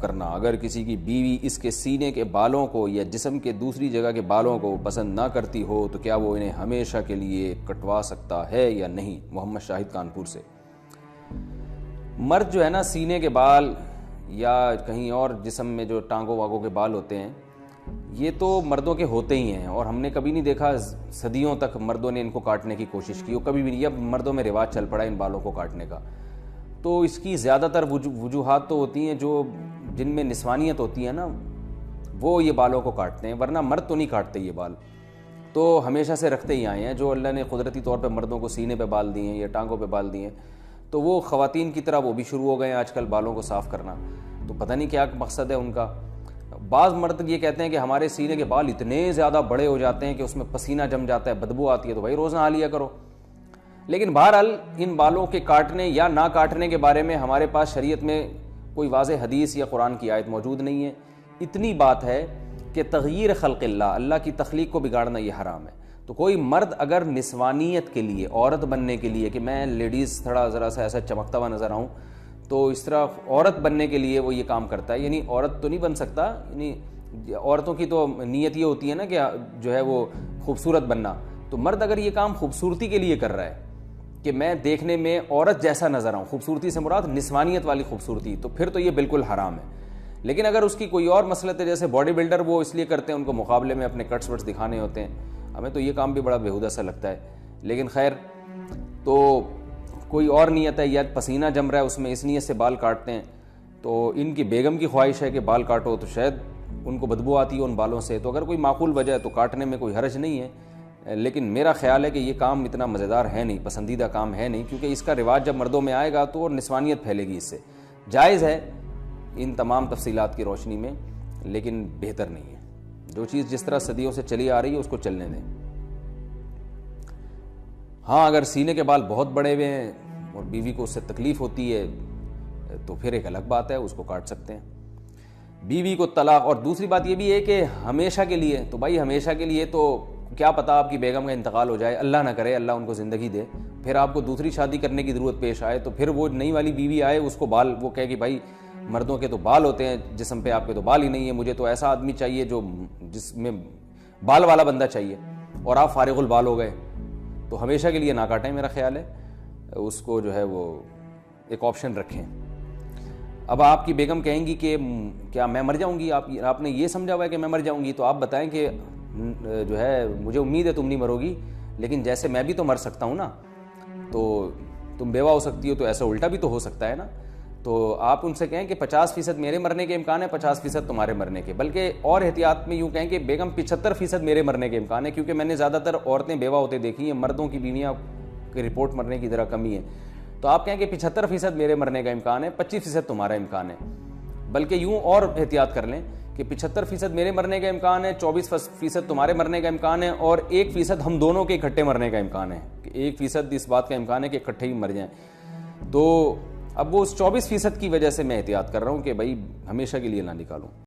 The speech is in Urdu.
کرنا، اگر کسی کی بیوی اس کے سینے کے بالوں کو یا جسم کے دوسری جگہ کے بالوں کو پسند نہ کرتی ہو تو کیا وہ انہیں ہمیشہ کے لیے کٹوا سکتا ہے یا نہیں؟ محمد شاہد کانپور سے۔ مرد جو ہے نا، سینے کے بال یا کہیں اور جسم میں جو ٹانگوں واگوں کے بال ہوتے ہیں، یہ تو مردوں کے ہوتے ہی ہیں، اور ہم نے کبھی نہیں دیکھا صدیوں تک مردوں نے ان کو کاٹنے کی کوشش کی، اور کبھی بھی نہیں۔ اب مردوں میں رواج چل پڑا ہے ان بالوں کو کاٹنے کا۔ تو اس کی زیادہ تر وجوہات تو ہوتی ہیں جو جن میں نسوانیت ہوتی ہے نا، وہ یہ بالوں کو کاٹتے ہیں، ورنہ مرد تو نہیں کاٹتے یہ بال، تو ہمیشہ سے رکھتے ہی آئے ہیں۔ جو اللہ نے قدرتی طور پہ مردوں کو سینے پہ بال دیے ہیں یا ٹانگوں پہ بال دیے ہیں، تو وہ خواتین کی طرح وہ بھی شروع ہو گئے ہیں آج کل بالوں کو صاف کرنا۔ تو پتہ نہیں کیا مقصد ہے ان کا۔ بعض مرد یہ کہتے ہیں کہ ہمارے سینے کے بال اتنے زیادہ بڑے ہو جاتے ہیں کہ اس میں پسینہ جم جاتا ہے، بدبو آتی ہے، تو بھائی روز نہا لیا کرو۔ لیکن بہرحال ان بالوں کے کاٹنے یا نہ کاٹنے کے بارے میں ہمارے پاس شریعت میں کوئی واضح حدیث یا قرآن کی آیت موجود نہیں ہے۔ اتنی بات ہے کہ تغییر خلق اللہ، اللہ کی تخلیق کو بگاڑنا یہ حرام ہے۔ تو کوئی مرد اگر نسوانیت کے لیے، عورت بننے کے لیے، کہ میں لیڈیز تھوڑا ذرا سا ایسا چمکتا ہوا نظر آؤں، تو اس طرح عورت بننے کے لیے وہ یہ کام کرتا ہے، یعنی عورت تو نہیں بن سکتا، یعنی عورتوں کی تو نیت یہ ہوتی ہے نا کہ جو ہے وہ خوبصورت بننا، تو مرد اگر یہ کام خوبصورتی کے لیے کر رہا ہے کہ میں دیکھنے میں عورت جیسا نظر آؤں، خوبصورتی سے مراد نسوانیت والی خوبصورتی، تو پھر تو یہ بالکل حرام ہے۔ لیکن اگر اس کی کوئی اور مسلط ہے، جیسے باڈی بلڈر وہ اس لیے کرتے ہیں، ان کو مقابلے میں اپنے کٹس وٹس دکھانے ہوتے ہیں، ہمیں تو یہ کام بھی بڑا بیہودہ سا لگتا ہے۔ لیکن خیر، تو کوئی اور نیت ہے یا پسینہ جم رہا ہے اس میں، اس نیت سے بال کاٹتے ہیں، تو ان کی بیگم کی خواہش ہے کہ بال کاٹو، تو شاید ان کو بدبو آتی ہے ان بالوں سے، تو اگر کوئی معقول وجہ ہے تو کاٹنے میں کوئی حرج نہیں ہے۔ لیکن میرا خیال ہے کہ یہ کام اتنا مزیدار ہے نہیں، پسندیدہ کام ہے نہیں، کیونکہ اس کا رواج جب مردوں میں آئے گا تو نسوانیت پھیلے گی اس سے۔ جائز ہے ان تمام تفصیلات کی روشنی میں، لیکن بہتر نہیں ہے۔ جو چیز جس طرح صدیوں سے چلی آ رہی ہے اس کو چلنے دیں۔ ہاں، اگر سینے کے بال بہت بڑے ہوئے ہیں اور بیوی کو اس سے تکلیف ہوتی ہے تو پھر ایک الگ بات ہے، اس کو کاٹ سکتے ہیں۔ بیوی کو طلاق، اور دوسری بات یہ بھی ہے کہ ہمیشہ کے لیے، تو بھائی ہمیشہ کے لیے تو کیا پتہ آپ کی بیگم کا انتقال ہو جائے، اللہ نہ کرے، اللہ ان کو زندگی دے، پھر آپ کو دوسری شادی کرنے کی ضرورت پیش آئے، تو پھر وہ نئی والی بیوی آئے، اس کو بال، وہ کہے کہ بھائی مردوں کے تو بال ہوتے ہیں جسم پہ، آپ کے تو بال ہی نہیں ہے، مجھے تو ایسا آدمی چاہیے جو جس میں بال والا بندہ چاہیے، اور آپ فارغ البال ہو گئے، تو ہمیشہ کے لیے نہ کاٹیں، میرا خیال ہے اس کو جو ہے وہ ایک آپشن رکھیں۔ اب آپ کی بیگم کہیں گی کہ کیا میں مر جاؤں گی، آپ نے یہ سمجھا ہوا ہے کہ میں مر جاؤں گی، تو آپ بتائیں کہ جو ہے مجھے امید ہے تم نہیں مرو گی، لیکن جیسے میں بھی تو مر سکتا ہوں نا، تو تم بیوہ ہو سکتی ہو، تو ایسا الٹا بھی تو ہو سکتا ہے نا۔ تو آپ ان سے کہیں کہ 50% میرے مرنے کے امکان ہے، 50% تمہارے مرنے کے، بلکہ اور احتیاط میں یوں کہیں کہ بیگم 75% میرے مرنے کے امکان ہے، کیونکہ میں نے زیادہ تر عورتیں بیوہ ہوتے دیکھی ہیں، مردوں کی بیویاں کی رپورٹ مرنے کی ذرا کمی ہے، تو آپ کہیں کہ 75% میرے مرنے کا امکان ہے، 25% تمہارا امکان ہے، بلکہ یوں اور احتیاط کر لیں کہ 75% میرے مرنے کا امکان ہے، 24% تمہارے مرنے کا امکان ہے، اور 1% ہم دونوں کے اکٹھے مرنے کا امکان ہے، کہ 1% اس بات کا امکان ہے کہ اکٹھے ہی مر جائیں۔ تو اب وہ اس 24% کی وجہ سے میں احتیاط کر رہا ہوں کہ بھائی ہمیشہ کے لیے نہ نکالوں۔